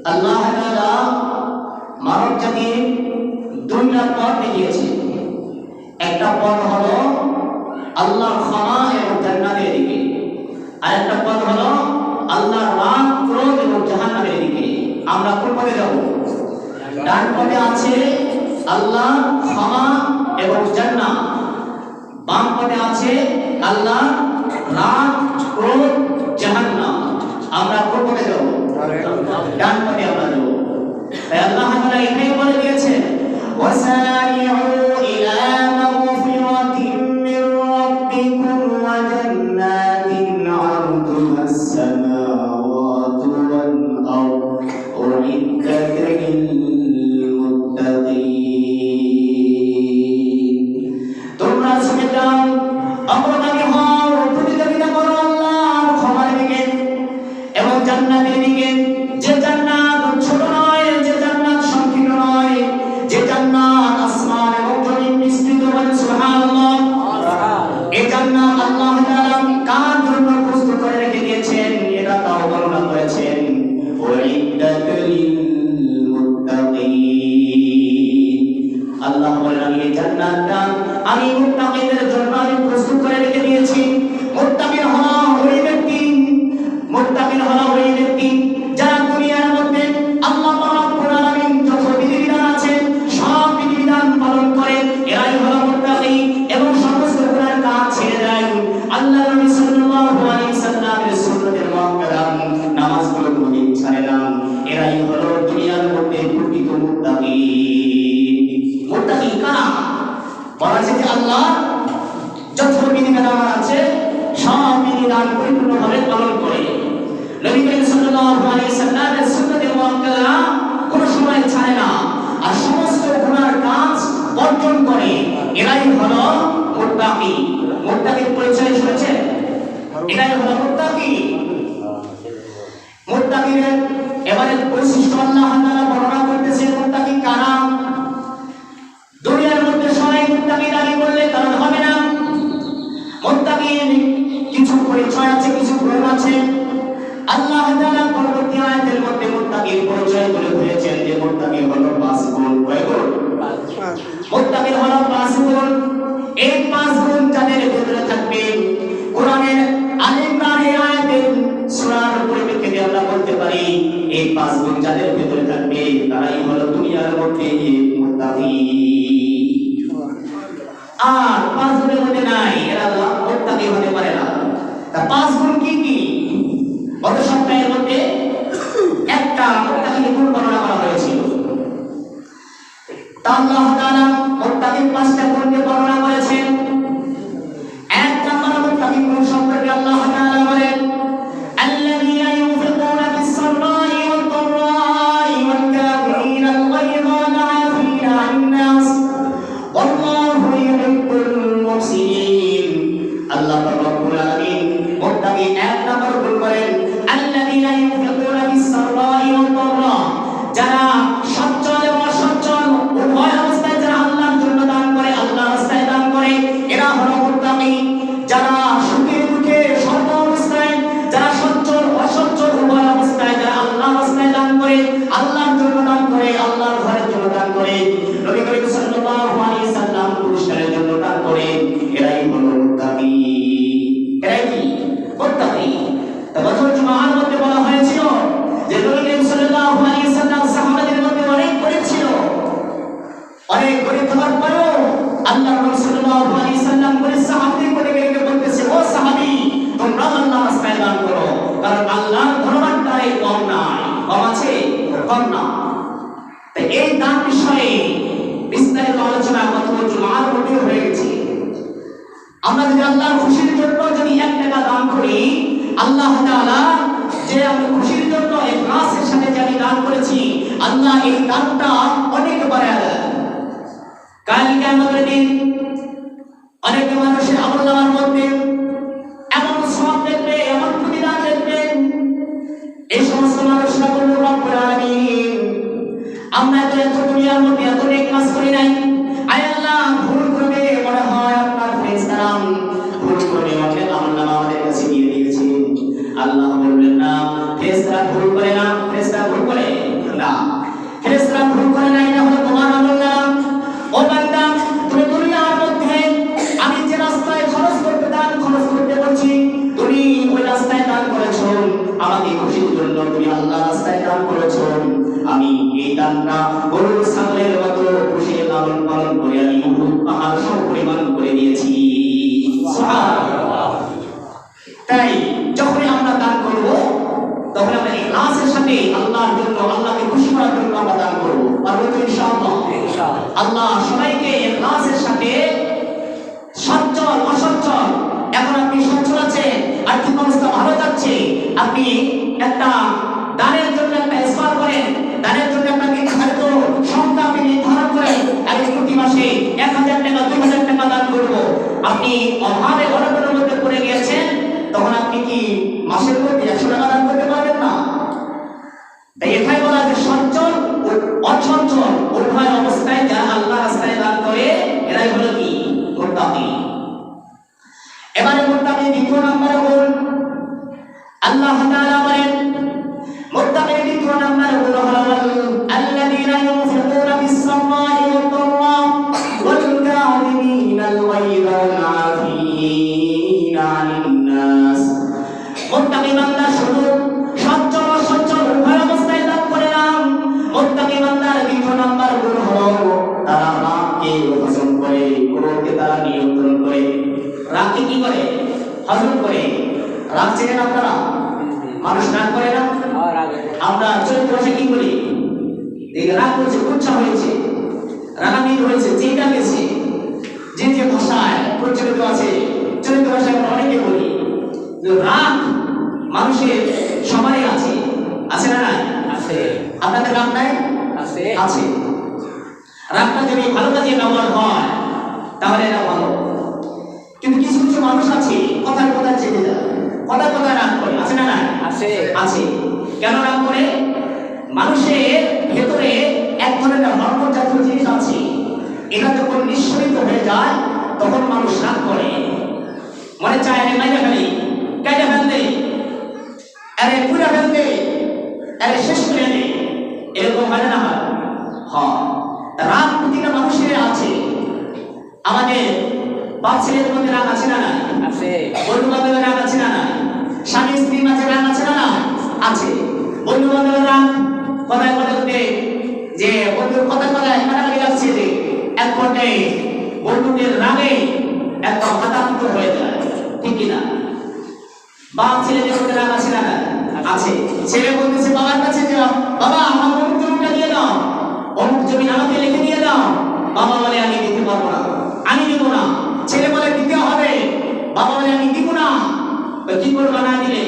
আল্লাহ তাআলা মানব জাতির দুইটা পথ দেখিয়েছেন। একটা পথ হলো আল্লাহর ক্ষমা এবং জান্নাতের দিকে, আর একটা পথ হলো আল্লাহর রাগ, ক্রোধ এবং জাহান্নামের দিকে। আমরা কোন পথে যাব? ডান পথে আছে আল্লাহ ক্ষমা এবং জান্নাত, বাম পথে আছে আল্লাহ রাগ, ক্রোধ, জাহান্নাম। আমরা কোন পথে যাব? ডান পথে আমরা যাব। তাই আল্লাহ তাআলা এটাই বলে দিয়েছেন, ওয়াসারিউ ইলা মাগফিরাতিন মির রাব্বিকুম ওয়া জান্নাতিন আরদুহাস সামাওয়াতু ওয়াল আরদ উইদ্দাত লিল মুত্তাকিন। তোমরা ছুটে যাও, অগ্রগামী হও, প্রতিযোগিতা করো আল্লাহর ক্ষমার দিকে এবং জান্নাতের দিকে। যে জান্নাত ছোট নয়, যে জান্নাত সংকীর্ণ নয়, যে জান্নাত আসমান এবং জমিন বিস্তৃত। বলেন সুবহানাল্লাহ। এই জান্নাত আল্লাহ তাআলা কার জন্য প্রস্তুত করে রেখে দিয়েছেন এটা তাও বর্ণনা করেছেন, উইদ্দাত লিল মুত্তাকিন। আল্লাহ বলেন, আমি এই জান্নাতটা আমি মুত্তাকিনদের জন্য আমি প্রস্তুত করে রেখে দিয়েছি। মুত্তাকিন হলো ওই ব্যক্তি, মুত্তাকিন হলো ওই ব্যক্তি যারা দুনিয়ার মধ্যে আল্লাহ রাব্বুল আলামিন যত বিধিবিধান আছে সব বিধিবিধান পালন করে, এরাই হলো মুত্তাকি এবং সমস্ত গুনাহের কাজ ছেড়ে দেয়। আল্লাহ নবী সাল্লাল্লাহু আলাইহি সাল্লামের সুন্নতের মুআক্কাদা নামাজগুলো কোনদিন ছাড়ে না। এরাই হলো দুনিয়ার মধ্যে প্রকৃত মুত্তাকি। মুত্তাকি কারা? বলা যায় যে আল্লাহ যত বিধিবিধান আছে সব বিধিবিধান পরিপূর্ণভাবে পালন করে। নবী করিম সাল্লাল্লাহু আলাইহি সাল্লামের সুন্নতের মুআক্কাদা কোনো সময় ছাড়ে না আর সমস্ত গুনার কাজ বর্জন করে। এরাই হলো মুত্তাকি। মুত্তাকির পরিচয় শুনেছেন? এটাই হলো মুত্তাকি। মুত্তাকির এবারে বৈশিষ্ট্য আল্লাহ তাআলা বর্ণনা করতেছেন। মুত্তাকি কারা? দুনিয়ার মধ্যে সবাই মুত্তাকি দাবি করলে কারণ হবে না। মুত্তাকির কিছু পরিচয় আছে, কিছু গুণ আছে। আল্লাহ তাআলা পরবর্তী আয়াতের মধ্যে মুত্তাকির পরিচয় বলে দিয়েছেন যে মুত্তাকি হলো 5 গুণ। কয় গুণ? মুত্তাকি হলো 5 গুণ। এই 5 গুণ যাদের ভিতরে থাকবে, কোরআনের আল ইমরান এর আয়াতের সূরার পরিপ্রেক্ষিতে আমরা বলতে পারি এই 5 গুণ যাদের ভিতরে থাকবে তারাই হলো দুনিয়ার মধ্যে মুত্তাকি। আর 5 গুণের মধ্যে নাই, এরা মুত্তাকি হতে পারে না। তা 5 গুণ কি কি? গত সপ্তাহের মধ্যে একটা মুত্তাকির গুণ বর্ণনা করা হয়েছিল। তা আল্লাহ তাআলা মুত্তাকির 5টা গুণকে বর্ণনা করেছেন। এক নম্বর মুত্তাকির গুণ সম্পর্কে আল্লাহ তাআলা বলেন, আল্লাযীনা ইউনফিকুনা ফিস-সাররা'i ওয়াদ-দাররা'i ওয়াল-কাযিমিনা আল-গায়যা ওয়াল-'আফিনা 'আনিন নাস ওয়াল্লাহু ইউহিব্বুল মুহসিনিন। আল্লাহ রাব্বুল আলামিন মুত্তাকি এক নম্বর গুণ করেন, আল্লাযীনা ইউনফিকুনা ফিস-সাররা'i ওয়াদ-দাররা, যারা সচ্ছল এবং অসচ্ছল উভয় অবস্থায় যারা আল্লাহর জন্য দান করে, আল্লাহর রাস্তায় দান করে, এরা হলো মুত্তাকি। যারা সুখে দুঃখে সর্ব অবস্থায়, যারা সচ্ছল অসচ্ছল উভয় অবস্থায় যারা আল্লাহর রাস্তায় দান করে, আল্লাহর জন্য দান করে, আল্লাহর ঘরের জন্য দান করে, নবী করিম সাল্লাল্লাহু আলাইহি সাল্লাম পুরস্কারের জন্য দান করে, এরাই হলো মুত্তাকি। এরাই কি? মুত্তাকি। তাওয়াজুহ জুমার মধ্যে বলা হয়েছিল যে নবী করিম সাল্লাল্লাহু আলাইহি সাল্লাম সাহাবাদের মধ্যে অনেক গরীব ছিল। অনেক গরীব থাকার পরেও আল্লাহ রাসূল সাল্লাল্লাহু আলাইহি সাল্লাম গরীব সাহাবীদের কোলে বলতেছে, ও সাহাবী তোমরা আল্লাহর রাস্তায় দান করো, কারণ আল্লাহর ধনভাণ্ডারে কম নাই। কম আছে? কম না। তাই এই দান বিষয়ে বিস্তারিত আলোচনা গত জুমার মধ্যে হয়ে গেছে। আমরা যদি আল্লাহর খুশির জন্য যদি 1 টাকা দান করি, আল্লাহ তাআলা যে আমরা খুশির জন্য ইখলাসের সাথে যে আমি দান করেছি, আল্লাহ এই দানটা অনেক বাড়ায় দেন। কাল কিয়ামতের দিন অনেক মানুষের আমলনামার মধ্যে এমন সওয়াব দেখবে, এমন প্রতিদান দেখবে, এই সমস্ত মানুষরা বলবে, রব্বুল আলামিন আমরা তো এত দুনিয়ার মধ্যে এত নেক কাজ করি নাই, আয় আল্লাহ ভুল করবে মনে হয় আপনার ফেরেশতারা ভুল করে আমাদের আমলনামা আমাদের কাছে দিয়ে দিয়েছে। আল্লাহ বলবেন না, ফেরেশতারা ভুল করে না। ফেরেশতারা ভুল করে? না, ফেরেশতারা ভুল করে না, এটা হলো তোমার আমল না। ও বান্দা, তুমি দুনিয়ার মধ্যে আমি যে রাস্তায় খরচ করতে বলছি, তুমি ওই রাস্তায় দান করেছো, আমাকে খুশির জন্য তুমি আল্লাহ রাস্তায় দান করেছো। আমি এই দানটা গরু ছাগলের মতো খুশি লালন পালন করে আমি উহুদ পাহাড় সম পরিমাণ করে দিয়েছি। সুবহানাল্লাহ। তাই যখনই আমরা দান করব, তখন আমরা ইখলাসের সাথে আল্লাহর জন্য, আল্লাহকে খুশি করার জন্য আমরা দান করব। পারবো তো ইনশাআল্লাহ? আল্লাহ সবাইকে ইখলাসের সাথে, সচ্ছল অসচ্ছল, এখন আপনি সচ্ছল আছেন, আর্থিক অবস্থা ভালো যাচ্ছে, আপনি একটা দানের জন্য একটা ইসফার করেন, দানের জন্য একটা নির্ধারিত সংখ্যা আপনি নির্ধারণ করেন, আমি প্রতি মাসে 1000 টাকা 2000 টাকা দান করব। আপনি অভাবে অনটনের মধ্যে পড়ে গিয়েছেন, তখন আপনি কি মাসের মধ্যে 100 টাকা দান করতে পারবেন না? তাই এটাই বলা যে সচ্ছল ও অসচ্ছল উভয় অবস্থায় যারা আল্লাহ রাস্তায় দান করে, এরাই হলো কি মুত্তাকি। এবারে মুত্তাকি দ্বিতীয় নম্বরে বল, আল্লাহ তাআলা বলেন মুত্তাকির দ্বিতীয় নম্বরে হলো আল্লাযীনা ইউনফিকুনা ফিস-সাররা'i ওয়াদ-দাররা'i ওয়াল-কাযিমিনাল গায়যা ওয়াল-'আফিনা 'আনিন নাস। মুত্তাকি বান্দা শুধু সচ্ছল অসচ্ছল উভয় অবস্থায় দান করে না। মুত্তাকি বান্দার দ্বিতীয় নম্বর গুণ হলো তারা রাগকে হজম করে, ক্রোধকে তারা নিয়ন্ত্রণ করে। রাগকে কি করে? হজম করে। রাগ চেনেন আপনারা? মানুষ রাগ করে না? আমরা চরিত্র ভাষায় কি বলি? রাগ করছে, উচ্ছা হয়েছে, রাগান্বিত হয়েছে, চিন্তা গেছে, যে ভাষায় প্রচলিত আছে, চরিত্র ভাষায় আমরা অনেকে বলি। রাগ মানুষের সবারই আছে, আছে না নাই? আছে। আপনাদের রাগ নাই? আছে। আছে। রাগটা যদি ভালো কাজে ব্যবহার হয় তাহলে এটা ভালো। কিন্তু কিছু কিছু মানুষ আছে কথায় কথায় চেপে যায়, কথায় কথায় রাগ করে, আছে না নাই? আছে। আছে। কেন রাগ করে? মানুষের ভেতরে এক ধরনের হরমোন জাতীয় জিনিস আছে, এটা যখন নিঃসরিত হয়ে যায় তখন মানুষ রাগ করে। মনে চায় আরে মাইরা ফেলি, কাইটা ফেলতে, আরে পুরা ফেলতে, আরে শেষ করে দে, এরকম হয় না? হয়। রাগ প্রতিটা মানুষের আছে। আমাদের বাপ ছেলের মধ্যে রাগ আছে না নাই? আছে। বন্ধু বান্ধবের রাগ আছে না নাই? স্বামী স্ত্রীর মাঝে রাগ আছে না নাই? আছে। বন্ধু বান্ধবের রাগ কথায় কথায় যে বন্ধুর কথায় কথায় কাটাকাটি লাগছে, যে এক পর্যায়ে বন্ধুদের রাগে একটা হতাহত হয়ে যায়, ঠিক কিনা? বাপ ছেলেদের মধ্যে রাগ আছে না নাই? আছে। ছেলে বলতেছে বাবার কাছে, যাও বাবা আমার অমুক জমিটা দিয়ে দাও, অমুক জমি আমাকে লিখে দিয়ে দাও। বাবা বলে আমি দিতে পারবো না, আমি দিব না। ছেলে বলে দিতে হবে, বাবা বলে আমি দিব না। কি করবো না দিলে?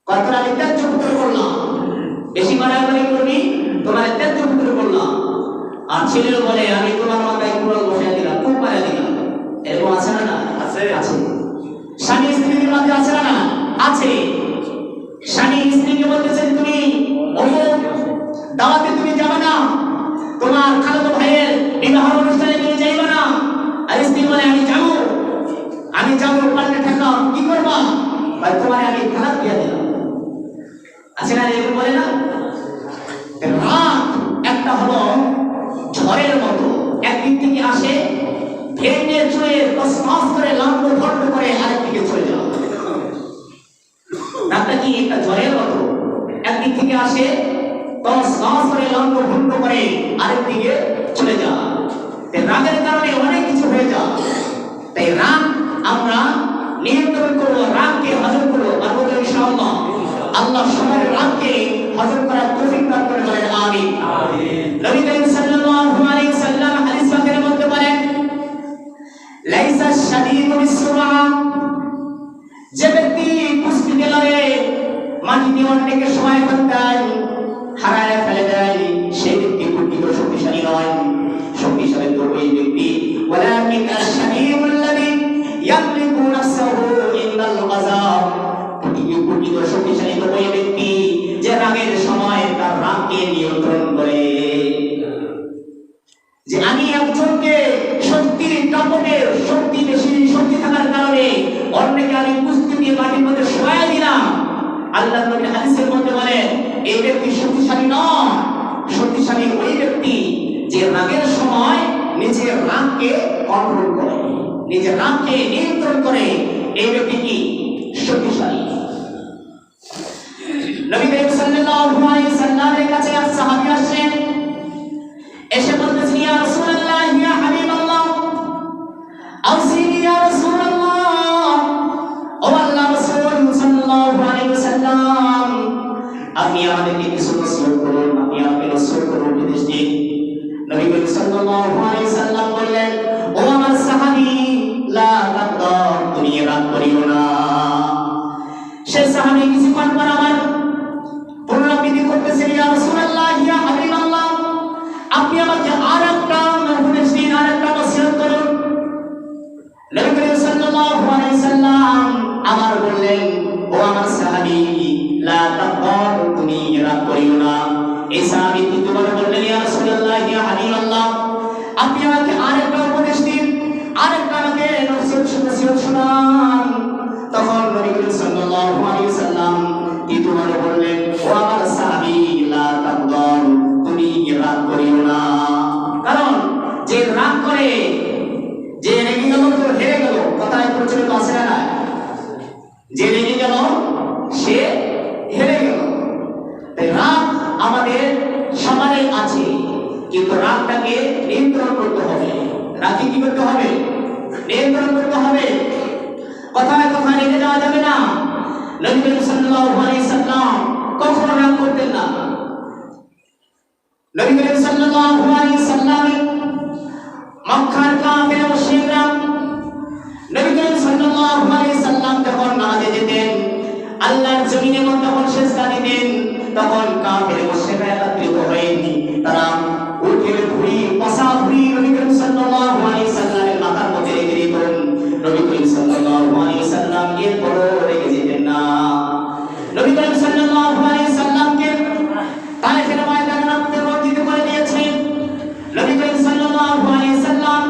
কতটা আমি ত্যায্য পুত্র করলাম, বেশি বাড়াবাড়ি করবি তোমার ত্যায্য পুত্র করলাম। আর ছেলেও বলে আমি তোমার মাথায় কুড়াল বসাই দিলাম, খুব মারা দিলাম। এরকম আছে না? আছে। আছে। স্বামী স্ত্রীর মাঝে আছে না? আছে। স্বামী স্ত্রীকে বলতেছেন তুমি অমুক দাওয়াতে তুমি যাবে না, তোমার খালাতো ভাইয়ের বিবাহ অনুষ্ঠানে তুমি যাইবে না। আর স্ত্রী বলে আমি যাবো, আমি যাবো, পাল্টে ঠেকাও, কি করবা? ভাই তোমার আমি খারাপ দিয়ে দিলাম, আছে না? এরকম বলে না? রাগ একটা হলো ঝড়ের মতো, একদিক থেকে আসে, ভেঙে চুয়ে তছনছ করে লম্ব ভণ্ড করে আরেকদিকে চলে যাওয়া। রাগটা কি একটা ঝড়ের মতো, একদিক থেকে আসে, তছনছ করে লম্ব ভণ্ড করে আরেকদিকে চলে যাওয়া। রাগের কারণে অনেক কিছু হয়ে যায়। তাই রাগ আমরা নিয়ন্ত্রণ করবো, রাগকে হজম করবো, পারবো তো ইনশাআল্লাহ? আল্লাহ সবার রাগকে হজম করার তৌফিক দান করে, বলেন আমিন। নবী করিম সাল্লাল্লাহু আলাইহি সাল্লাম হাদিস পাকের মধ্যে বলেন লাইসা শাদীদু বিসসুরা, যে ব্যক্তি কুস্তিতে লড়ে, মাটিতে অন্যকে সময় ফেলতে হারায় ফেলে দেয়, সেই ব্যক্তি প্রকৃত শক্তিশালী নয়। শক্তিশালী তো ওই ব্যক্তি, ওয়ালাকিন আশ-শাদীদুল্লাযী ইয়ামলিকু নাফসাহু ইনদাল গাযাব, প্রকৃত শক্তিশালী তো ওই ব্যক্তি যে রাগের সময় তার রাগকে নিয়ন্ত্রণ করে। যে আমি একজনকে শক্তির টাপনে, শক্তি বেশি শক্তি থাকার কারণে অন্যকে আমি কুস্তি দিয়ে মাটির মধ্যে শোয়াই দিলাম। আল্লাহ নবী হাদিসের মধ্যে বলেন এই ব্যক্তি শক্তিশালী নয়। শক্তিশালী ওই ব্যক্তি যে রাগের সময় নিজের রাগকে কন্ট্রোল করে, নিজের রাগকে নিয়ন্ত্রণ করে, এই ব্যক্তি কি শক্তিশালী। নবী করিম সাল্লাল্লাহু আলাইহি সাল্লামের কাছে এক সাহাবী আসলেন, এসে বলতেছেন, ইয়া রাসূলুল্লাহ, ইয়া হাবিবাল্লাহ, আওসিনি ইয়া রাসূলুল্লাহ, ও আল্লাহর রাসূল সাল্লাল্লাহু আলাইহি ওয়াসাল্লাম, আপনি আমাদেরকে কিছু নসিহত করুন, আপনি আমাকে নসিহত করুন, উপদেশ দিন। নবী করিম সাল্লাল্লাহু আলাইহি সাল্লাম বললেন, ও আমার সাহাবী, লা তাগদাব, তুমি রাগ করিও না। সে সাহাবী কিছুক্ষণ পর আমার পুনরাবৃত্তি করতেছেন, ইয়া রাসূলুল্লাহ, ইয়া হাবিবাল্লাহ, আপনি আমাকে আরেকটা উপদেশ দিন, আরেকটা নসিহত করুন। নবী করিম সাল্লাল্লাহু আলাইহি সাল্লাম আবার বললেন, ও আমার সাহাবী, লা তাগদাব, তুমি রাগ করিও না। এই সাহাবী দ্বিতীয়বার বললেন, ইয়া রাসূলুল্লাহ, ইয়া হাবিবাল্লাহ, আপনি আমাকে আরেকটা উপদেশ দিন, আরেকটা আমাকে নসিহত শোনান। তখন নবী করিম সাল্লাল্লাহু আলাইহি সাল্লাম দ্বিতীয়বার বললেন, ও আমার সাহাবী, লা তাগদাব, তুমি রাগ করিও না। কারণ যে রাগ করে, যে রেগে গেল তো হেরে গেল, কথায় প্রচলিত আছে না? যে রেগে গেল সে হেরে গেল। তাই রাগ আমাদের সবারই আছে, কিন্তু রাগটাকে নিয়ন্ত্রণ করতে হবে। রাগকে কি করতে হবে? নিয়ন্ত্রণ করতে হবে। কথায় কথায় রেগে যাওয়া যাবে না। নবী করিম সাল্লাল্লাহু আলাইহি সাল্লাম কখনো রাগ করতেন না। নবী করিম সাল্লাল্লাহু আলাইহি সাল্লাম মক্কার কাফের মুশরিকরা নবী করিম সাল্লাল্লাহু আলাইহি সাল্লাম যখন নামাজে যেতেন, আল্লাহর জমিনে যখন সিজদা দিতেন, তখন কাফের মুশরিকরা একত্রিত হয়ে তারা উঠে ঘুরি পসা ঘুরি নবী করিম সাল্লাল্লাহু আলাইহি সাল্লামের মাথার মধ্যে রেখে দিত। নবী করিম সাল্লাল্লাহু আলাইহি সাল্লাম এরপরও রেখে যেতেন না। নবী করিম সাল্লাল্লাহু আলাইহি সাল্লামকে তায়েফের ময়দানে রক্তাক্ত করে দিয়েছেন। নবী করিম সাল্লাল্লাহু আলাইহি সাল্লাম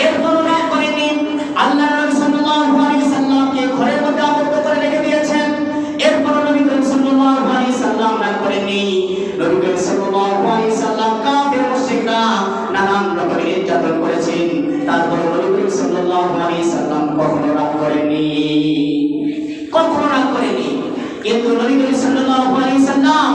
এরপরও রাগ করেননি। আল্লাহর নবী সাল্লাল্লাহু আলাইহি সাল্লামকে ঘরের মধ্যে আবদ্ধ করে রেখে দিয়েছেন। এরপরও নবী করিম সাল্লাল্লাহু আলাইহি সাল্লাম রাগ করেননি। নবী করিম সাল্লাল্লাহু আলাইহি সাল্লাম কাফের মুশরিকরা নানান রকমের নির্যাতন করেছেন, তারপরে নবী করিম সাল্লাল্লাহু আলাইহি সাল্লাম কখনো রাগ করেননি, কখনো রাগ করেননি। কিন্তু নবী করিম সাল্লাল্লাহু আলাইহি সাল্লাম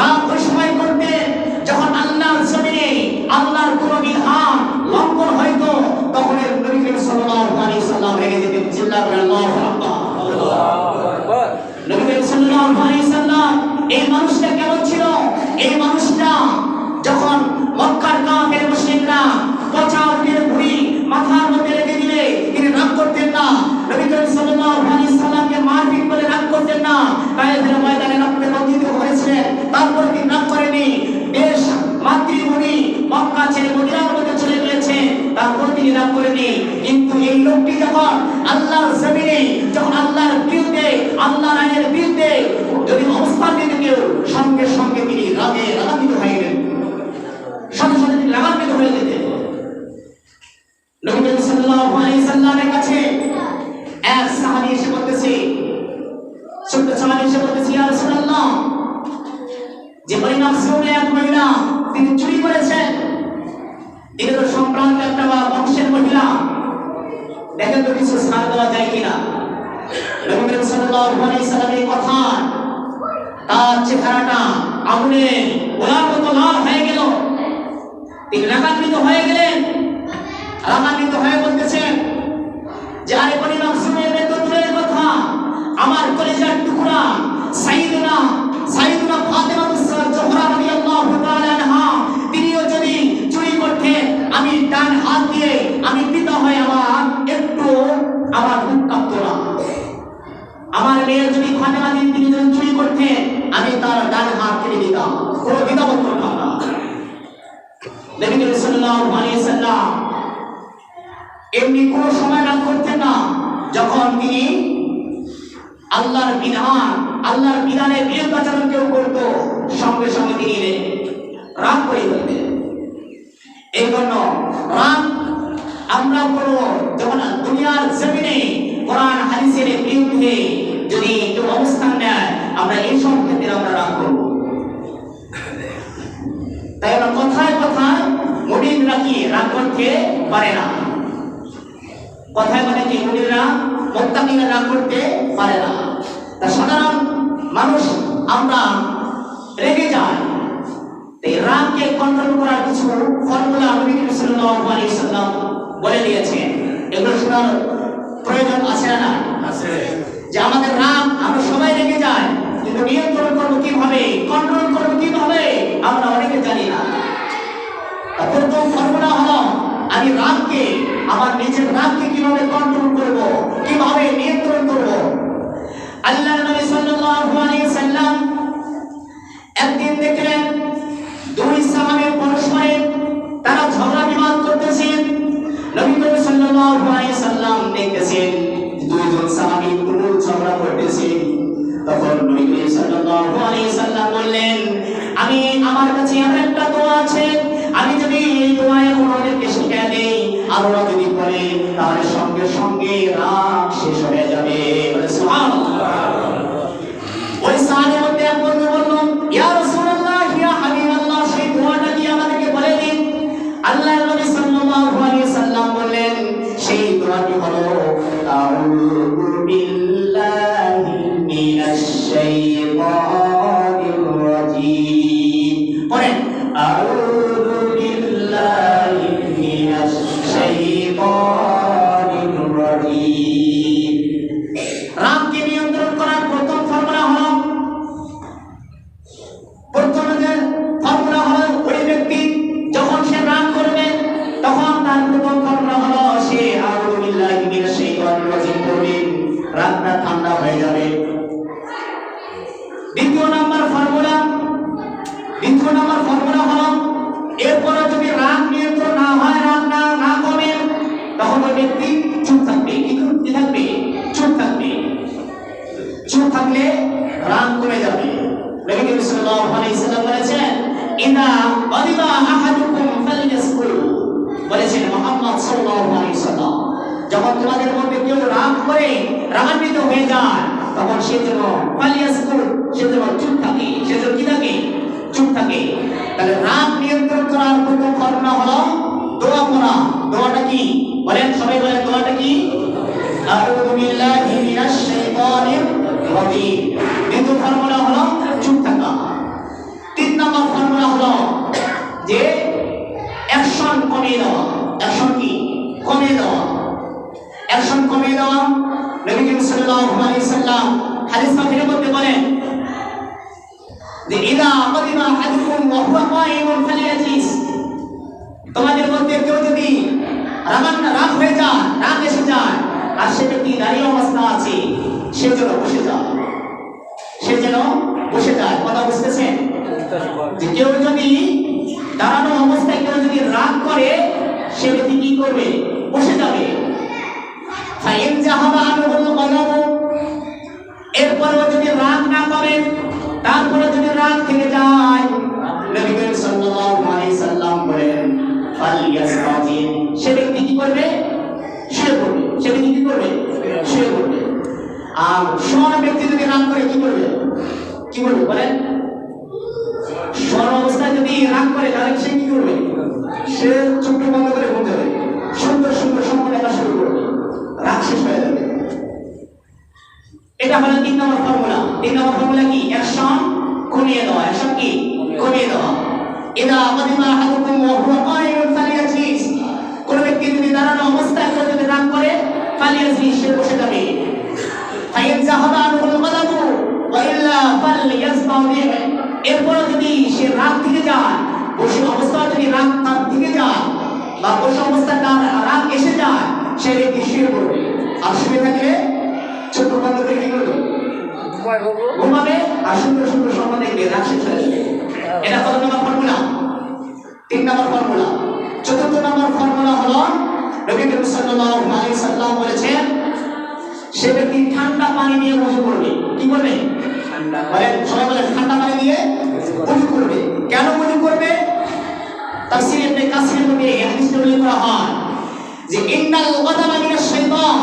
রাগ ওই সময় করতেন যখন আল্লাহর জমিনে আল্লাহর কোন বিধান লঙ্ঘন হয়তো, তখন নবী করিম সাল্লাল্লাহু আলাইহি সাল্লাম রেগে যেতেন। চিল্লাবেন আল্লাহু আকবার। নবী করিম সাল্লাল্লাহু আলাইহি সাল্লাম এই মানুষটা কেমন ছিল? এই মানুষটা যখন মক্কার কাফের মুশরিকরা পচা উটের ভুঁড়ি মাথার মধ্যে রেখে দিলে তিনি রাগ করতেন না। নবী করিম সাল্লাল্লাহু আলাইহি সাল্লামকে মারপিট করে রাগ করতেন না। তায়েফের ময়দানে রক্তে রঞ্জিত হয়েছিলেন, তারপরে তিনি রাগ করেননি। দেশ মাতৃভূমি মক্কা ছেড়ে মদিনার মধ্যে চলে গিয়েছেন, তারপর তিনি রাগ করেননি। কিন্তু এই লোকটি যখন আল্লাহর জমিনে, যখন আল্লাহর বিরুদ্ধে, আল্লাহর আইনের বিরুদ্ধে যদি অবস্থান নিতে কেউ, সঙ্গে সঙ্গে তিনি রাগে রাগান্বিত হয়ে গেলেন, সাথে সাথে তিনি রাগান্বিত হয়ে যেতেন। নবী করিম সাল্লাল্লাহু আলাইহি সাল্লামের কাছে এক সাহাবী এসে বলতেছে, ছোট্ট সাহাবী এসে বলতেছে, ইয়া রাসূলুল্লাহ, যে বনি মাখজুমের এক মহিলা তিনি চুরি করেছেন, তিনি তো সম্ভ্রান্ত একটা বংশের মহিলা, দেখেন তো কিছু ছাড় দেওয়া যায় কিনা। নবী করিম সাল্লাল্লাহু আলাইহি সাল্লামের কথা, তার চেহারাটা আগুনে গোলার মতো লাল হয়ে গেল। তিনি রাগান্বিত হয়ে গেলেন। রাগান্বিত হয়ে বলতেছেন যে, আরে বনি মাখজুমের নেতৃত্বের কথা, আমার কলিজার টুকরা সাইয়্যিদুনা ফাতেমাতুজ জোহরা রাদিয়াল্লাহু তাআলা আনহা, তিনিও যদি চুরি করতেন, আমি ডান হাত দিয়ে আমি পিতা হয়ে আমার বুক কাঁপতো না। আমার মেয়ে যদি ফাতেমা তিনি যদি চুরি করতেন, আমি তার ডান হাত কেটে দিতাম, কোনো দ্বিধাবোধ করতাম না। নবী করিম সাল্লাল্লাহু আলাইহি সাল্লাম এমনি কোনো সময় রাগ করতেন না। যখন তিনি আল্লাহর বিধানের বিরুদ্ধাচরণ কেউ করতো, সঙ্গে সঙ্গে তিনি রাগ করে ফেলতেন। এই জন্য রাগ আমরা করব যখন দুনিয়ার জমিনে কোরআন হাদিসের বিরুদ্ধে যদি কেউ অবস্থান নেয়, আমরা এই সব ক্ষেত্রে আমরা রাগ করব। তাই আমরা কথায় কথায় মুমিনরা কি রাগ করতে পারে না, কথায় কথায় কি মুমিনরা মুত্তাকিরা রাগ করতে পারে না। তা সাধারণ মানুষ আমরা রেগে যায়, এই রাগকে কন্ট্রোল করার কিছু ফর্মুলা নবী সাল্লাল্লাহু আলাইহি ওয়াসাল্লাম বলে দিয়েছেন। এগুলো শোনার প্রয়োজন আছে না? আছে। যে আমাদের রাগ, আমরা সবাই রেগে যাই, কিন্তু নিয়ন্ত্রণ করবো কিভাবে, কন্ট্রোল করবো কিভাবে, আমরা অনেকে জানি না। প্রথম ফর্মুলা হলো আমি রাগকে, আমার নিজের রাগকে কিভাবে কন্ট্রোল করব, কিভাবে নিয়ন্ত্রণ করব। আল্লাহর নবী সাল্লাল্লাহু আলাইহি ওয়াসাল্লাম একদিন দেখলেন দুই সাহাবী পরস্পরে তারা ঝগড়া বিবাদ করতেছেন। নবী করিম সাল্লাল্লাহু আলাইহি ওয়াসাল্লাম দেখতেছেন দুইজন সাহাবী তুমুল ঝগড়া করতেছে। তখন নবী করিম সাল্লাল্লাহু আলাইহি ওয়াসাল্লাম বললেন, আমি আমার কাছে এমন একটা দোয়া আছে, আমি যদি এই দোয়া এখন ওদেরকে শিখিয়ে দেই আর ওরা যদি পড়ে তাহলে সঙ্গে সঙ্গে রাগ শেষ হয়ে যাবে। সুবহানাল্লাহ। ওই সাহাবীর মধ্যে এক বন্ধু বলল, ইয়া রাসূলুল্লাহ, ইয়া হাবিবাল্লাহ, সেই দোয়াটা কি আমাদেরকে বলে দিন। আল্লাহর নবী সাল্লাল্লাহু আলাইহি ওয়াসাল্লাম বললেন, সেই দোয়াটি হলো আউযু বিল্লাহি মিনাশ শাইতানির রাজীম। পড়েন, আউযু বিল্লাহি মিনাশ শাইতানির রাজীম। রাগকে নিয়ন্ত্রণ করার প্রথম ফর্মুলা হলো, ওই ব্যক্তি যখন সে রাগ করবে তখন তার প্রথম ফর্মুলা হলো সে আউযু বিল্লাহি মিনাশ শাইতানির রাজীম পড়বে, রাগটা ঠান্ডা হয়ে যাবে। দ্বিতীয় নাম্বার ফর্মুলা হলো এরপরে যদি রাগ নিয়ন্ত্রণ না হয়, রাগ না কমে, তখন ওই ব্যক্তি চুপ থাকবে। কি থাকবে? চুপ থাকবে। চুপ থাকলে রাগ কমে যাবে। নবী সাল্লাল্লাহু আলাইহি ওয়াসাল্লাম বলেছেন, ইদা গাদিবা আহাদুকুম ফালইয়াসকুল, বলেছেন মুহাম্মদ সাল্লাল্লাহু আলাইহি ওয়াসাল্লাম, যখন তোমাদের মধ্যে কেউ রাগ করে, রাগান্বিত হয়ে যায়, তখন সে যেন ফালইয়াসকুল, সে যেন চুপ থাকে, সে যেন কি থাকে? চুপ থাকে। তাহলে রাগ নিয়ন্ত্রণ করার প্রথম ফর্মুলা হলো দোয়া পড়া। দোয়াটা কি বলেন? সবাই বলেন, দোয়াটা কি? আউযু বিল্লাহি মিনাশ শাইতানির রাজীম। দ্বিতীয় ফর্মুলা হলো চুপ থাকা। তিন নম্বর ফর্মুলা হলো যে অ্যাকশন কমিয়ে দেওয়া। অ্যাকশন কি? কমিয়ে দেওয়া। অ্যাকশন কমিয়ে দেওয়া। নবী সাল্লাল্লাহু আলাইহি ওয়াসাল্লাম হাদিস পাকের মধ্যে বলেন যে ইদা গাদিবা আহাদুকুম ওয়া হুয়া কায়িমুন ফালইয়াজলিস, তোমাদের মধ্যে কেউ যদি রাগ হয়ে যায়, রাগ এসে যায়, আর সে ব্যক্তি দাঁড়িয়ে অবস্থা আছে, সে যেন বসে যায়। সে যেন বসে যায়। কথা বুঝতেছেন? যে কেউ যদি দাঁড়ানো অবস্থায় কেউ যদি রাগ করে, সে ব্যক্তি কি করবে? বসে যাবে। ফাইন যাহাবা আনহুল গাদাব, এরপরেও যদি রাগ না করে, তারপরে যদি রাগ থেকে যায়, নবী সাল্লাল্লাহু আলাইহি ওয়াসাল্লাম বলেন ফালইয়াসতাজিব, সে ব্যক্তি কি করবে? শুয়ে পড়বে। সে ব্যক্তি কি করবে? শুয়ে পড়বে। আর শোয়ানো ব্যক্তি যদি রাগ করে কি করবে? কি করবে বলেন? শোয়ানো অবস্থায় যদি রাগ করে তাহলে সে কি করবে? সে চোখ বন্ধ করে ঘুমতে হবে, সুন্দর সুন্দর স্বপ্ন দেখা শুরু করবে, রাগ শেষ হয়ে যাবে। এটা হলো তিন নম্বর ফর্মুলা। তিন নম্বর ফর্মুলা কি? অ্যাকশন কমিয়ে দেওয়া। অ্যাকশন কি? কমিয়ে দেওয়া। ইদা গাদিবা আহাদুকুম ওয়া হুয়া কায়িমুন ফালইয়াজলিস, কোন ব্যক্তি যদি দাঁড়ানো অবস্থায় কেউ যদি রাগ করে, ফালইয়াজলিস, সে বসে যাবে। ফাইন যাহাবা আনহুল গাদাব ওয়া ইল্লা ফালইয়াসতাজিব, এরপর যদি সে রাগ থেকে যায়, বসে অবস্থা যদি রাগ তার থেকে যায়, বা বসে অবস্থায় তার রাগ এসে যায়, সে ব্যক্তি শুয়ে পড়বে। আর শুয়ে থাকলে চোখ বন্ধ করে কি করবে? ঘুমাবে, আর সুন্দর সুন্দর স্বপ্ন দেখবে, রাগ শেষ হয়ে যাবে। এটা কত নম্বর ফর্মুলা? তিন নম্বর ফর্মুলা। চতুর্থ নম্বর ফর্মুলা হলো নবী সাল্লাল্লাহু আলাইহি ওয়াসাল্লাম বলেছেন, সে ব্যক্তি ঠান্ডা পানি দিয়ে ওযু করবে। কি করবে? ঠান্ডা। বলেন, সবাই বলেন, ঠান্ডা পানি দিয়ে ওযু করবে। কেন ওযু করবে? তাফসীর ইবনে কাসিরের মধ্যে এই হাদিসটা উল্লেখ করা হয় যে ইন্নাল গাদাবা মিনাশ শাইতান,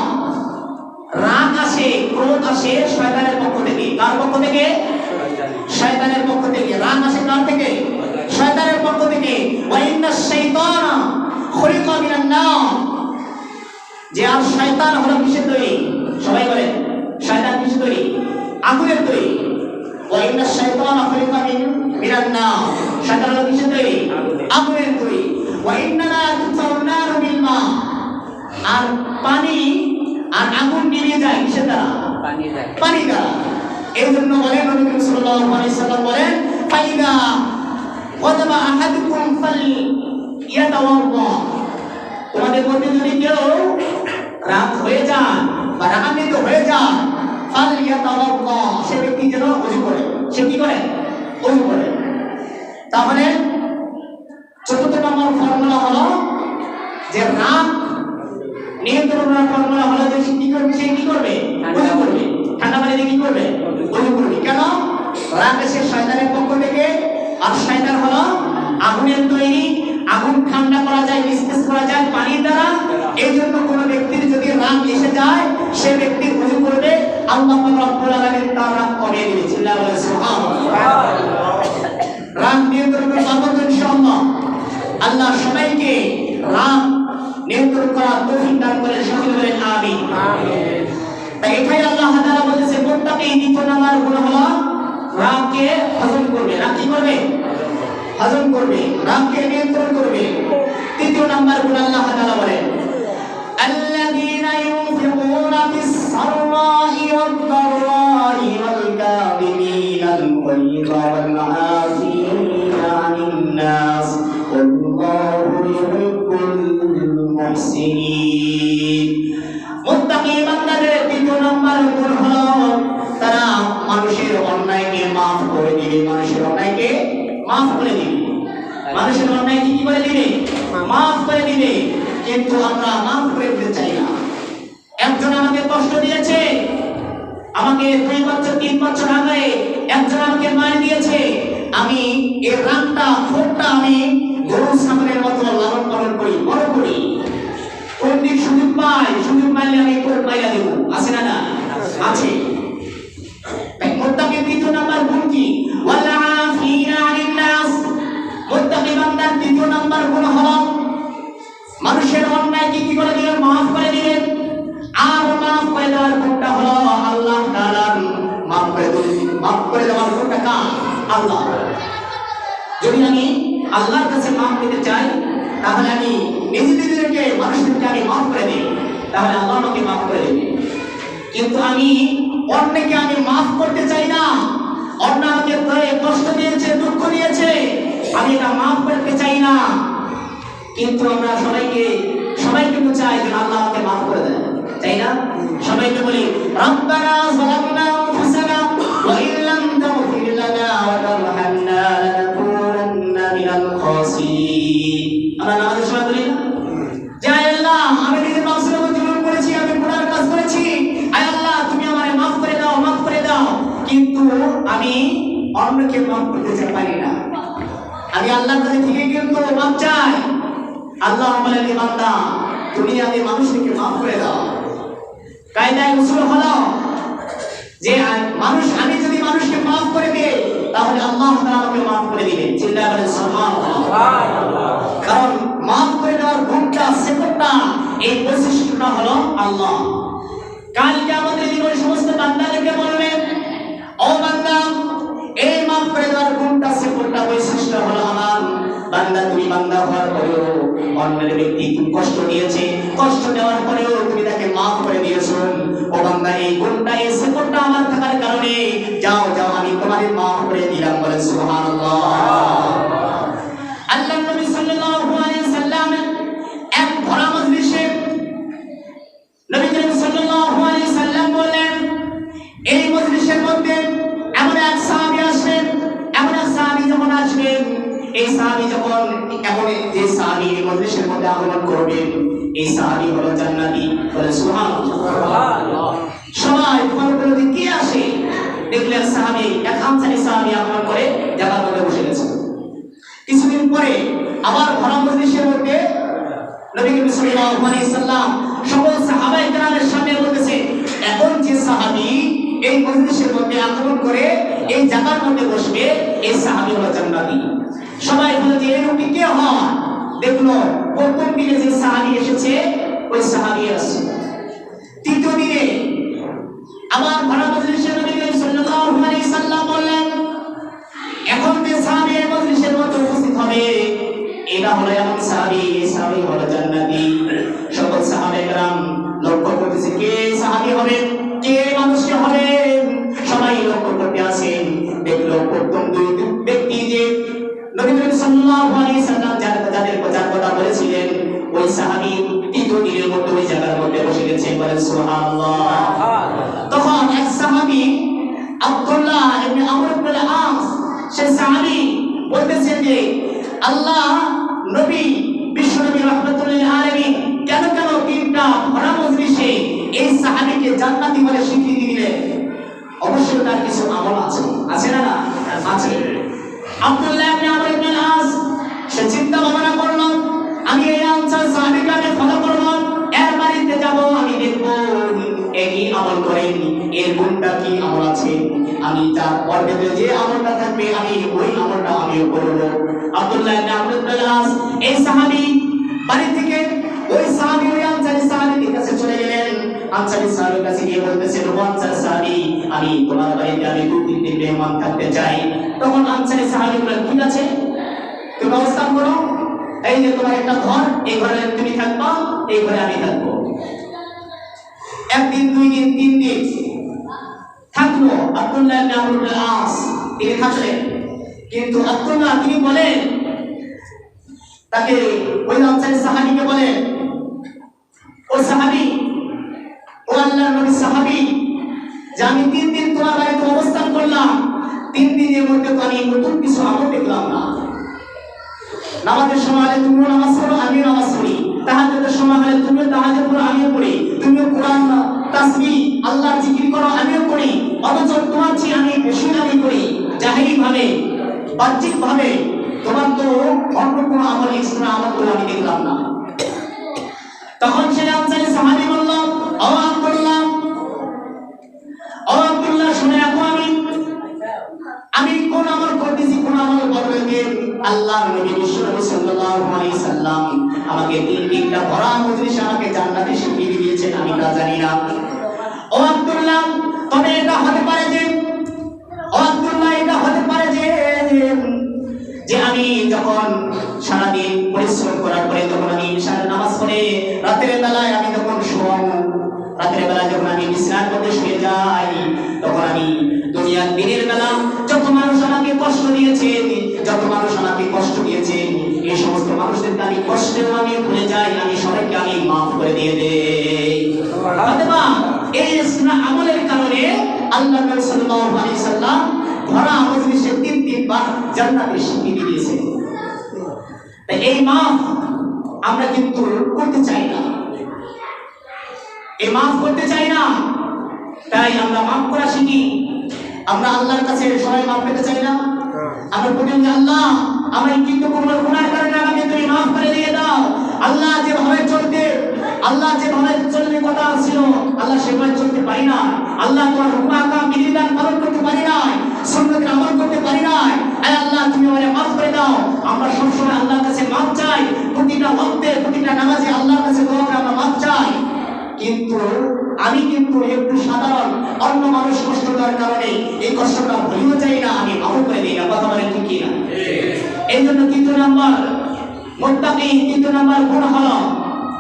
রাগ আসে, ক্রোধ আসে শয়তানের পক্ষ থেকে। কার পক্ষ থেকে? শয়তানের পক্ষ থেকে। রাগ আসে কার থেকে? শয়তানের পক্ষ থেকে। ইন্নাশ শাইতানা খুলিকা মিনান নার, যে আর শয়তান হলো কিসের তৈরি? সবাই বলেন, শয়তান কিসের তৈরি? আগুনের তৈরি। ওয়া ইন্নাশ শাইতানা খুলিকা মিনান নার, শয়তান হলো কিসের তৈরি? আগুনের তৈরি। ওয়া ইন্নানা তুতফাউন নারু বিল মা, আর পানি আর আগুন নিভে যায় কিসের দ্বারা? পানি দ্বারা। এই জন্য বলেন নবী করিম সাল্লাল্লাহু আলাইহি সাল্লাম বলেন, ফাইদা ওয়াদাবা আহাদুকুম ফালইয়াতাওয়াদ্দা, তোমাদের মধ্যে যদি কেউ রাগ হয়ে যায় বা রাগান্বিত হয়ে যায়, ফালইয়াতাওয়াদ্দা, সে ব্যক্তি যেন ওযু করে। সে কি করে? ওযু করে। তাহলে চতুর্থ নম্বর ফর্মুলা হলো যে রাগ নিয়ন্ত্রণের ফর্মুলা হলো যে সে কি করবে? সে কি করবে? ওযু করবে। ঠান্ডা পানি দিয়ে কি করবে? ওযু করবে। কেন? রাগ এসে শয়তানের পক্ষ থেকে, আর শয়তান হলো আগুনের তৈরি। আগুন ঠান্ডা করা যায়, নিস্তেজ করা যায় পানির দ্বারা। এই জন্য কোন ব্যক্তির যদি রাগ এসে যায়, সে ব্যক্তি ওযু করবে, আল্লাহ রাব্বুল আলামিন তার রাগ কমিয়ে দিবেন। চিল্লায়ে বলেন সুবহানাল্লাহ। রাগ নিয়ন্ত্রণ করতে পারবো ইনশাআল্লাহ। আল্লাহ সবাইকে রাগ নিয়ন্ত্রণ করার তৌফিক দান করেন। সকলে বলেন আমিন। আমিন। তাই এটাই আল্লাহ তাআলা বলেছে, মুত্তাকি দ্বিতীয় নাম্বার গুণ হলো রাগকে হজম করবে। রাগ কি করবে? হজম করবে, রাগকে নিয়ন্ত্রণ করবে। তৃতীয় নাম্বার গুণ আল্লাহ তাআলা বলেন, আল্লাযীনা ইউনফিকুনা ফিস-সাররাই ওয়াদ-দাররাই ওয়াল-কাযিমিনাল গায়যা ওয়াল-আফিনা আনিন-নাস ওয়াল্লাহু ইউহিব্বুল মুহসিনিন। মুত্তাকি বান্দাদের তৃতীয় নাম্বার গুণ হলো তারা মানুষের অন্যায়কে মাফ করে দিবে। মানুষের অন্যায়কে মাফ করে দিবে। মানুষের অন্যায়কে কি করে দিবে? মাফ করে দিবে। কিন্তু আমরা মাফ করে দিতে চাই না। একজন আমাকে কষ্ট দিয়েছে, আমাকে 2 বছর 3 বছর আগে একজন আমাকে মার দিয়েছে, আমি এই রাগটা ক্ষোভটা আমি গরু ছাগলের মতো লালন পালন করি, বড় করি। কোন দিন সুযোগ পাই, সুযোগ পাইলে আমি কোন মাইরা দেব। আছে না? না আছে। তাই মুত্তাকি তৃতীয় নাম্বার গুণ কি? ওয়াল আফিনা আনিন নাস। মুত্তাকি বান্দার তৃতীয় নাম্বার গুণ হলো মানুষের অন্যায়কে কি করে দিবেন? মাফ করে দিবেন। আর মাফ করে দেওয়ার গুণটা হলো আল্লাহ তাআলার মাফ করে দেওয়ার গুণটা কার? আল্লাহ। যদি আমি আল্লাহর কাছে মাফ পেতে চাই, তাহলে আমি নিজেদেরকে মানুষদেরকে আমি মাফ করে দিই, তাহলে আল্লাহ আমাকে মাফ করে দেবে। কিন্তু আমি অন্যকে আমি মাফ করতে চাই না। অন্য আমাকে কষ্ট দিয়েছে, দুঃখ দিয়েছে, আমি এটা মাফ করতে চাই না। কিন্তু আমরা সবাই কিন্তু চাই যে আল্লাহ আমাকে মাফ করে দেন, চাই না? সবাইকে বলি, রাব্বানা যালামনা আনফুসানা ওয়া ইন লাম তাগফির লানা ওয়া তারহামনা লানাকুনান্না মিনাল খাসিরিন। আমরা নামাজের সময় বলি না যে আয় আল্লাহ, আমি নিজের নফসের উপর জুলুম করেছি, আমি গুনার কাজ করেছি, আয় আল্লাহ তুমি আমারে মাফ করে দাও, মাফ করে দাও। কিন্তু আমি অন্যকে মাফ করতে পারি না। আমি আল্লাহর কাছে থেকে কিন্তু মাফ চাই। আল্লাহ বলেন, বান্দা তুমি আমি মানুষকে মাফ করে দাও। কায়দায় উসুল হলো যে আমি যদি মানুষকে মাফ করে দেই, তাহলে আল্লাহ তাআলা আমাকে মাফ করে দিবেন। চিল্লায়ে বলেন সুবহানাল্লাহ। কারণ মাফ করে দেওয়ার গুণটা, সিফতটা, এই বৈশিষ্ট্যটা হলো আল্লাহ। কাল কিয়ামতের দিন ওই সমস্ত বান্দাদেরকে বলবেন, ও বান্দা, এই মাফ করে দেওয়ার গুণটা, সিফতটা, বৈশিষ্ট্য হলো আমার। বান্দা তুমি বান্দা হওয়ার পরেও অন্যের ব্যক্তি তুমি কষ্ট দিয়েছে, কষ্ট দেওয়ার পরেও তুমি তাকে মাফ করে দিয়েছো। ও বান্দা, এই গুণটা, এই সিফতটা আমার থাকার কারণে যাও আমি তোমাকে মাফ করে দিলাম। বলেন সুবহানাল্লাহ। আল্লাহ নবী সাল্লাল্লাহু আলাইহি সাল্লাম এক ভরা মজলিসে নবী করিম সাল্লাল্লাহু আলাইহি সাল্লাম বললেন, এই মজলিসের মধ্যে এমন এক সাহাবী আসবেন, এমন এক সাহাবী যখন আসবেন, এই সাহাবী যখন এমন যে সাহাবী এই মজলিসের মধ্যে আগমন করবেন, এই সাহাবী হলো জান্নাতি। বলে সুবহানাল্লাহ। সবাই বলল যে কে আসে? দেখলেন সাহাবী, এক আনসারী সাহাবী আগমন করে জায়গার মধ্যে বসে গেছে। কিছুদিন পরে আবার ভরা মজলিসের মধ্যে নবী করিম সাল্লাল্লাহু আলাইহি সাল্লাম সকল সাহাবায়ে কেরামের সামনে বলতেছে, এখন যে সাহাবী এই মজলিসের মধ্যে আগমন করে এই জায়গার মধ্যে বসবে, এই সাহাবী হলো জান্নাতি। সবাই বলে যে এই লোকটি কে হয়? দেখলো প্রথম দিনে যে সাহাবী এসেছে ওই সাহাবী আছে। তৃতীয় দিনে আবার ভরা মজলিসে নবী সাল্লাল্লাহু আলাইহি সাল্লাম বললেন, এখন যে সাহাবী এই মজলিসের মধ্যে উপস্থিত হবে এরা হলো এমন সাহাবী, এই সাহাবী হলো জান্নাতি। সকল সাহাবায়ে কেরাম লক্ষ্য করতেছে কে সাহাবী হবে, কে মানুষকে হবে, সবাই লক্ষ্য করতে আছেন। দেখলো প্রথম দুই ব্যক্তি যে নবী সাল্লাল্লাহু আলাইহি সাল্লাম যাদের কথা বলেছিলেন ওই সাহাবী তৃতীয় দিনের মধ্যে ওই জায়গার মধ্যে বসে গেছেন। বলেন সুবহানাল্লাহ। তখন এক সাহাবী আব্দুল্লাহ ইবনে আমর ইবনে আস সে সাহাবী বলতেছেন যে আল্লাহ নবী বিশ্বনবী রাহমাতুল লিল আলামিন কেন কেন তিনটা ভরা মজলিসে এই সাহাবীকে জান্নাতি বলে স্বীকৃতি দিলেন? অবশ্যই তার কিছু আমল আছে, আছে না? আছে। আব্দুল্লাহ ইবনে আমর ইবনে আস সে চিন্তা ভাবনা করলো, আমি এই আনসার সাহাবীকে ফলো করব, এর বাড়িতে যাব, আমি দেখব একই আমল করেন, এর গুণটা কি আমল আছে, আমি তার পর্বে যে আমলটা থাকবে আমি ওই আমলটা আমিও করব। আব্দুল্লাহ ইবনে আমর ইবনে আস এই সাহাবী বাড়ি থেকে ওই সাহাবী ওই আনসারী সাহাবীর কাছে চলে গেলেন। আনসারী সাহাবীর কাছে গিয়ে বলতেছেন, ও আনসারী সাহাবী, আমি তোমার বাড়িতে আমি 2-3 দিন মেহমান থাকতে চাই। তখন আনসারী সাহাবী বললেন, ঠিক আছে তুমি ব্যবস্থা করো, এই যে তোমার একটা ঘর, এই ঘরে তুমি থাকবা, এই ঘরে আমি থাকবো। একদিন, 2 দিন, 3 দিন থাকলো আব্দুল্লাহ ইবনে আমর ইবনে আস, তিনি থাকলেন। কিন্তু আব্দুল্লাহ তিনি বলেন তাকে, ওই আনসারী সাহাবীকে বলেন, ও সাহাবী, ও আল্লাহর নবী সাহাবী, যে আমি 3 দিন তোমার বাড়িতে অবস্থান করলাম, 3 দিনের মধ্যে তো আমি নতুন কিছু আমল দেখলাম না। নামাজের সময় হলে তুমিও নামাজ পড়ো, আমিও নামাজ পড়ি, তাহাজ্জুদের সময় হলে তুমিও তাহাজ্জুদ পড়ো, আমিও পড়ি, তুমিও কোরআন তাসবিহ আল্লাহর জিকির করো, আমিও করি, অথচ তোমার চেয়ে আমি বেশি আমি করি জাহিরি ভাবে, বাহ্যিক ভাবে তোমার তো অন্য কোনো আমল, এক্সট্রা আমল করে আমি দেখলাম না। তখন সে আনসারী সাহাবী বলল, ও আব্দুল্লাহ, ও আব্দুল্লাহ শুনে রাখো, আমি কোন আমল করতেছি, কোন আমল বদলে আল্লাহর নবী বিশ্বনবী সাল্লাল্লাহু আলাইহি সাল্লাম আমাকে 3 দিনটা ভরা মজলিসে আমাকে জান্নাতে স্বীকৃতি দিয়েছেন, আমি তা জানি না। ও আব্দুল্লাহ, তবে এটা হতে পারে যে, ও আব্দুল্লাহ এটা হতে পারে যে আমি যখন সারাদিন পরিশ্রম করার পরে যখন আমি ইশার নামাজ পড়ে রাতের বেলায় আমি যখন শোয়াম, রাতের বেলা যখন আমি বিছানার মধ্যে শুয়ে যাই, তখন আমি দুনিয়ার দিনের বেলা যত মানুষ আমাকে কষ্ট দিয়েছে, যত মানুষ আমাকে কষ্ট দিয়েছে, এই সমস্ত মানুষদেরকে আমি কষ্টেও আমি ভুলে যাই, আমি সবাইকে আমি মাফ করে দিয়ে দেই। অথবা এই ইসলাম আমলের কারণে আল্লাহ নবী সাল্লাল্লাহু আলাইহি সাল্লাম ভরা মজলিসে 3 বার জান্নাতের স্বীকৃতি দিয়েছেন। তাই এই মাফ আমরা কিন্তু করতে চাই না, এই মাফ করতে চাই না, তাই আমরা মাফ করা শিখি। আমরা আল্লাহর কাছে সবাই মাফ পেতে চাই না, আমরা বলি যে আল্লাহ আমি কিন্তু কোনো গুনাহ কারণে আমাকে তুমি মাফ করে দিয়ে দাও। আল্লাহ যেভাবে চলতে, আল্লাহ যেভাবে চলতে কথা ছিল আল্লাহ সেভাবে চলতে পারি না, আল্লাহ তোমার হুকুম আহকাম বিধিবিধান পালন করতে পারি না, সুন্নতের আমল করতে পারি না, আয় আল্লাহ তুমি আমাকে মাফ করে দাও। আমরা সবসময় আল্লাহর কাছে মাফ চাই, প্রতিটা ওয়াক্তে প্রতিটা নামাজে আল্লাহর কাছে দোয়া করে আমরা মাফ চাই। কিন্তু আমি কিন্তু একটু সাধারণ অন্য মানুষ কষ্ট দেওয়ার কারণে এই কষ্টটা ভুলেও যাই না, আমি মাফ করে দিই না। কথা বলেন ঠিক কিনা? এই জন্য 3 নাম্বার মুত্তাকি, 3 নাম্বার গুণ হলো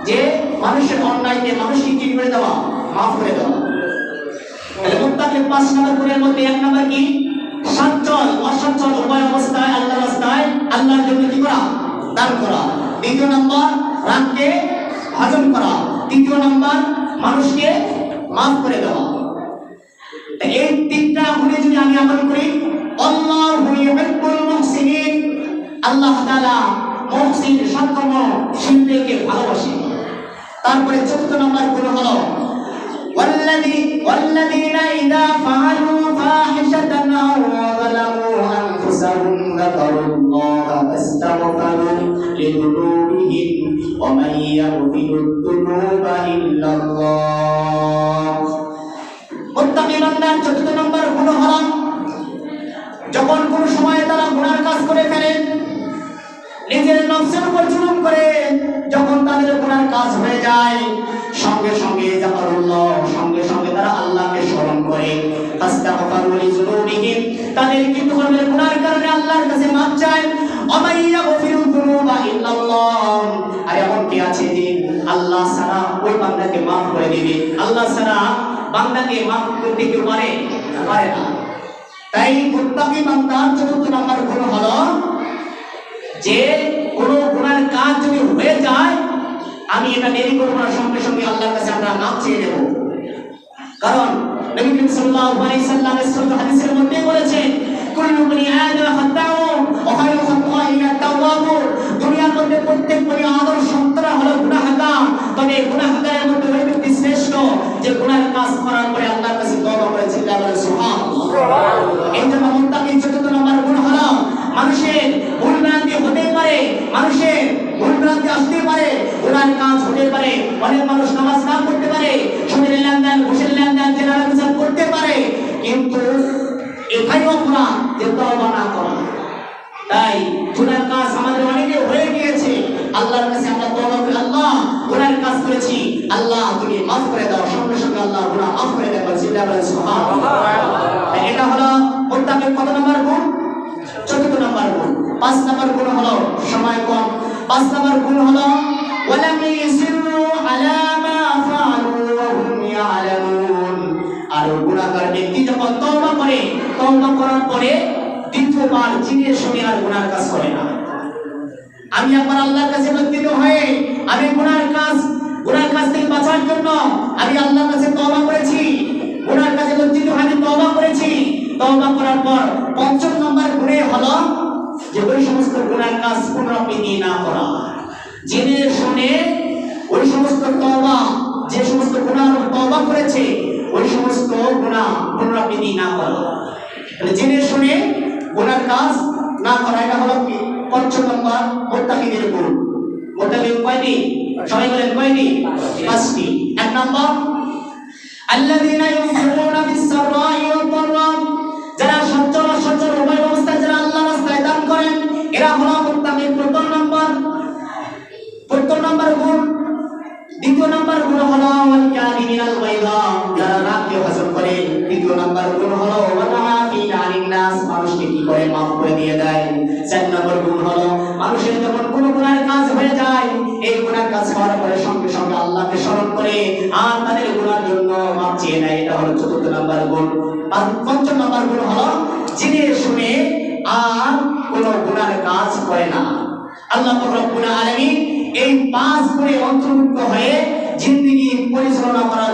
যে মানুষের অন্যায়কে মানুষকে কি করে দেওয়া, মাফ করে দেওয়া। তাহলে মুত্তাকি 5 নাম্বার গুণের মধ্যে 1 নাম্বার কি? সচ্ছল অসচ্ছল উভয় অবস্থায় আল্লাহর রাস্তায় আল্লাহর জন্য কি করা, দান করা। 2 নাম্বার রাগকে হজম করা। 3 নাম্বার মানুষকে মাফ করে দেওয়া। এই 3টা গুণে যদি আমি আমল করি, আল্লাহু ইউহিব্বুল মুহসিনিন, আল্লাহ তাআলা মুহসিন সৎকর্ম শিল্পীকে ভালোবাসেন। তারপরে 4 নাম্বার গুণ হলো ওয়াল্লাযীনা ইযা ফাআলু ফাহিশাতান আও যালামু আনফুসাহুম যাকারুল্লাহা ফাস্তাগফিরু লিযুনুবিহিম ওয়া মান ইয়াগফিরুদ যুনুবা ইল্লাল্লাহ। মুত্তাকি বান্দার 4 নম্বর গুণ হলো যখন কোন সময় তারা গুনার কাজ করে ফেলে, নিজের নফসের উপর জুলুম করে যখন তাদের গুনার কাজ হয়ে যায় সঙ্গে সঙ্গে যাকারুল্লাহ সঙ্গে সঙ্গে তারা আল্লাহকে স্মরণ করে ফাস্তাগফারু লিযুনুবিহিম তাদের কিন্তু গুনার কারণে আল্লাহর কাছে মাফ চায় ওমাইয়া গফিরুল যুনুবা ইল্লাল্লাহ আর এমন কি আছে যে আল্লাহ ছাড়া ওই বান্দাকে মাফ করে দিবে আল্লাহ ছাড়া বান্দাকে মাফ করতে কেউ পারে না তাই মুত্তাকি বান্দার চতুর্থ নাম্বার গুণ হলো যে কোনো গুনার কাজ যদি হয়ে যায় আমি এটা দেরি করব না সঙ্গে সঙ্গে আল্লাহর কাছে আমরা মাফ চেয়ে নেব কারণ নবী করিম সাল্লাল্লাহু আলাইহি সাল্লামের সহিহ হাদিসের মধ্যে বলেছেন কুল্লু বনি আদম খাতাউ ওয়া খায়রু খাতাইনা তাওয়াবুন দুনিয়ার মধ্যে প্রত্যেক বনি আদম সন্তানরা হলো গুনাহগার তবে গুনাহগারের মধ্যে ওই ব্যক্তি শ্রেষ্ঠ যে গুনার কাজ করার পরে আল্লাহর কাছে তওবা করে চিল্লা বলে সুবহানাল্লাহ এই জন্য মুত্তাকির চতুর্থ নম্বর গুণ হলো মানুষের ভুলভ্রান্তি হতে পারে মানুষের ভুলভ্রান্তি আসতে পারে গুনার কাজ হতে পারে অনেক মানুষ নামাজ না পড়তে পারে সুদের লেনদেন ঘুষের লেনদেন জেনারেল বিচার করতে পারে কিন্তু এটাই অপরাধ যে তওবা না করা তাই গুনার কাজ আমাদের অনেকে হয়ে গিয়েছে আল্লাহর কাছে আমরা তওবা করি আল্লাহ গুনার কাজ করেছি আল্লাহ তুমি মাফ করে দাও সঙ্গে সঙ্গে আল্লাহ গুনাহ মাফ করে দেয় চিল্লা বলে সুবহানাল্লাহ এটা হলো মুত্তাকির কত নম্বর গুণ চতুর্থ নম্বর গুণ পাঁচ নম্বর গুণ হলো সময় কম পাঁচ নম্বর গুণ হলো ওয়ালাম ইয়াসিরু আলা মা ফাআলু ওয়া হুম ইয়ালামুন আর গুনাহগার ব্যক্তি যখন তওবা করে তওবা করার পরে দ্বিতীয়বার জেনে শুনে আর গুনার কাজ করে না আমি একবার আল্লাহর কাছে লজ্জিত হয়ে আমি গুনার কাজ থেকে বাঁচার জন্য আমি আল্লাহর কাছে তওবা করেছি গুনার কাছে লজ্জিত হয়ে আমি তওবা করেছি তওবা করার পর পঞ্চম নম্বর গুণে হলো যে ওই সমস্ত গুনার কাজ পুনরাবৃত্তি না করা জেনে শুনে ওই সমস্ত তওবা যে সমস্ত গুনাহ তওবা করেছে ওই সমস্ত গুনাহ পুনরাবৃত্তি না করা জেনে শুনে গুনার কাজ না করা এটা হলো কি পঞ্চম নম্বর মুত্তাকিদের গুণ মুত্তাকির কয়টি সবাই বলেন কয়টি পাঁচটি এক নম্বর আল্লাযীনা ইউনফিকুনা ফিস-সাররাই ওয়াদ-দাররা যারা সচ্ছল অসচ্ছল উভয় অবস্থায় যারা আল্লাহর রাস্তায় দান করেন এরা হলো মুত্তাকির প্রথম নম্বর গুণ দ্বিতীয় নম্বর গুণ হলো ওয়াল কাযিমিনাল গায়যা যারা রাগকে হজম করে তৃতীয় নম্বর গুণ হলো ওয়ানাফিনা আনিন নাস মানুষকে কি করে মাফ করে দিয়ে দেয় চার নম্বর গুণ হলো মানুষের যখন কোনো গুনার কাজ হয়ে যায় এই গুনার কাজ হওয়ার পরে সঙ্গে সঙ্গে আল্লাহকে স্মরণ করে আর তাদের গুনার জন্য মাফ চেয়ে নেয় এটা হলো চতুর্থ নম্বর গুণ আর পঞ্চম নম্বর গুণ হলো জেনে শুনে আর কোনো গুনার কাজ করে না আল্লাহ রাব্বুল আলামিন এই পাঁচ গুণে অন্তর্ভুক্ত হয়ে জিন্দেগি পরিচালনা করার